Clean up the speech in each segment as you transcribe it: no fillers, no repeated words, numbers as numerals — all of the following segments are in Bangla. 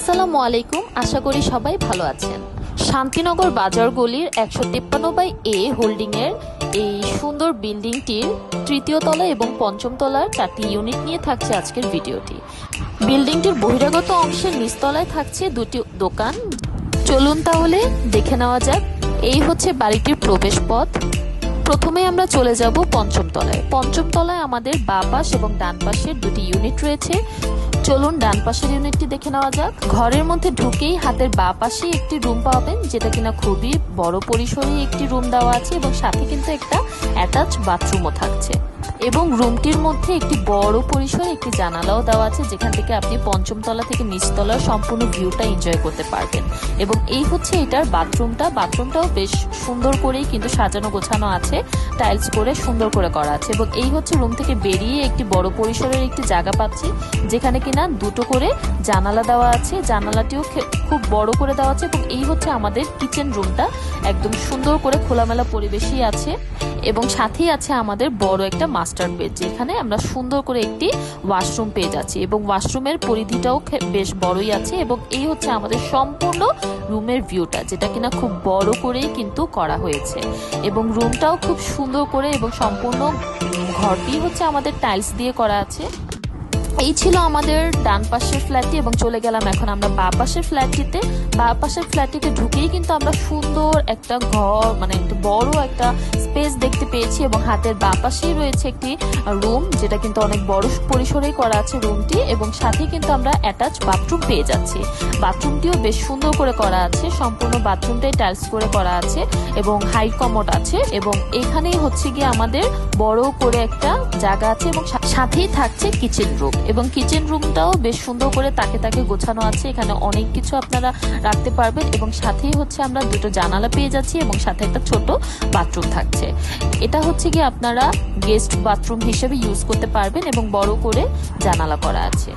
আসসালামু আলাইকুম, আশা করি সবাই ভালো আছেন। শান্তিনগর বাজার গলির 153/A হোল্ডিং এর এই সুন্দর বিল্ডিংটির তৃতীয় তলা এবং পঞ্চম তলার 4টি ইউনিট নিয়ে থাকছে আজকের ভিডিওটি। বিল্ডিংটির বহিরাগত অংশের নিচতলায় থাকছে 2টি দোকান। চলুন তাহলে দেখে নেওয়া যাক। এই হচ্ছে বাড়িটির প্রবেশ পথ। প্রথমে আমরা চলে যাব পঞ্চম তলায়। পঞ্চম তলায় আমাদের বাঁ পাশ এবং ডান পাশের 2টি ইউনিট রয়েছে। চলুন ডান পাশের ইউনিটটি দেখে নেওয়া যাক। ঘরের মধ্যে ঢুকেই হাতের বাঁ পাশে একটি রুম পাবেন, যেটা কিনা খুবই বড় পরিসরে একটি রুম দেওয়া আছে এবং সাথে কিন্তু একটা অ্যাটাচ বাথরুমও থাকছে এবং রুমটির মধ্যে একটি বড় পরিসরে একটি জানালাও দেওয়া আছে, যেখান থেকে আপনি পঞ্চম তলা থেকে নিচতলার সম্পূর্ণ ভিউটা এনজয় করতে পারবেন। এবং এই হচ্ছে এটার বাথরুমটাও বেশ সুন্দর করেই কিন্তু সাজানো গোছানো আছে, টাইলস করে সুন্দর করে করা আছে। এবং এই হচ্ছে রুম থেকে বেরিয়ে একটি বড় পরিসরের একটি জায়গা পাচ্ছি, যেখানে কিনা 2টো করে জানালা দেওয়া আছে। জানালাটিও খুব বড় করে দেওয়া আছে। এবং এই হচ্ছে আমাদের কিচেন রুমটা, একদম সুন্দর করে খোলামেলা পরিবেশই আছে এবং সাথেই আছে আমাদের বড় একটা মাস্টার বেড, যেখানে আমরা সুন্দর করে একটি ওয়াশরুম পেয়ে যাচ্ছি এবং ওয়াশরুমের পরিধিটাও বেশ বড়ই আছে। এবং এই হচ্ছে আমাদের সম্পূর্ণ রুমের ভিউটা, যেটা কিনা খুব বড় করেই কিন্তু করা হয়েছে এবং রুমটাও খুব সুন্দর করে এবং সম্পূর্ণ ঘরটি হচ্ছে আমাদের টাইলস দিয়ে করা আছে। এই ছিল আমাদের ডান পাশের ফ্ল্যাটটি এবং চলে গেলাম এখন আমরা বাঁ পাশের ফ্ল্যাটটিতে। বাঁ পাশের ফ্ল্যাটটিতে ঢুকেই কিন্তু আমরা সুন্দর একটা ঘর, মানে একটু বড় একটা স্পেস দেখতে পেয়েছি এবং হাতের বাঁ পাশেই রয়েছে একটি রুম, যেটা কিন্তু অনেক বড় পরিসরেই করা আছে রুমটি এবং সাথে কিন্তু আমরা অ্যাটাচ বাথরুম পেয়ে যাচ্ছি। বাথরুমটিও বেশ সুন্দর করে করা আছে, সম্পূর্ণ বাথরুমটাই টাইলস করে করা আছে এবং হাই কমোড আছে এবং এখানেই হচ্ছে গিয়ে আমাদের বড় করে একটা জায়গা আছে এবং সাথেই থাকছে কিচেন রুম এবং কিচেন রুমটাও বেশ সুন্দর করে তাকে তাকে গোছানো আছে। এখানে অনেক কিছু আপনারা রাখতে পারবেন এবং সাথেই হচ্ছে আমরা 2টো জানালা পেয়ে যাচ্ছি এবং সাথে একটা ছোট বাথরুম থাকছে। এটা হচ্ছে কি আপনারা গেস্ট বাথরুম হিসেবে ইউজ করতে পারবেন এবং বড় করে জানালা করা আছে।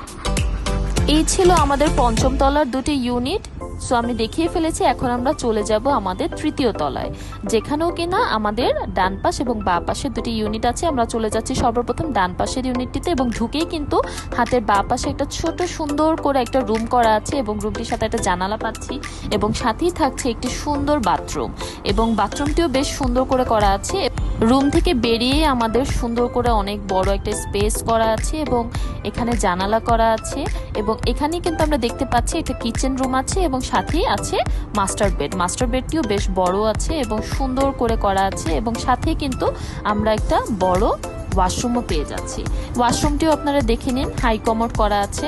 এই ছিল আমাদের পঞ্চম তলার 2টি ইউনিট। সো আমি দেখিয়ে ফেলেছি। এখন আমরা চলে যাব আমাদের তৃতীয় তলায়, যেখানেও কিনা আমাদের ডান পাশ এবং বাঁ পাশের 2টি ইউনিট আছে। আমরা চলে যাচ্ছি সর্বপ্রথম ডান পাশের ইউনিটটিতে এবং ঢুকেই কিন্তু হাতের বাঁ পাশে একটা ছোট সুন্দর করে একটা রুম করা আছে এবং রুমটির সাথে একটা জানালা পাচ্ছি এবং সাথেই থাকছে একটি সুন্দর বাথরুম এবং বাথরুমটিও বেশ সুন্দর করে করা আছে। রুম থেকে বেরিয়ে আমাদের সুন্দর করে অনেক বড় একটা স্পেস করা আছে এবং এখানে জানালা করা আছে এবং এখানেই কিন্তু আমরা দেখতে পাচ্ছি একটা কিচেন রুম আছে এবং সাথেই আছে মাস্টার বেড। মাস্টার বেডটিও বেশ বড় আছে এবং সুন্দর করে করা আছে এবং সাথে কিন্তু আমরা একটা বড় ওয়াশরুমও পেয়ে যাচ্ছি। ওয়াশরুমটিও আপনারা দেখে নিন, হাই কমোড করা আছে।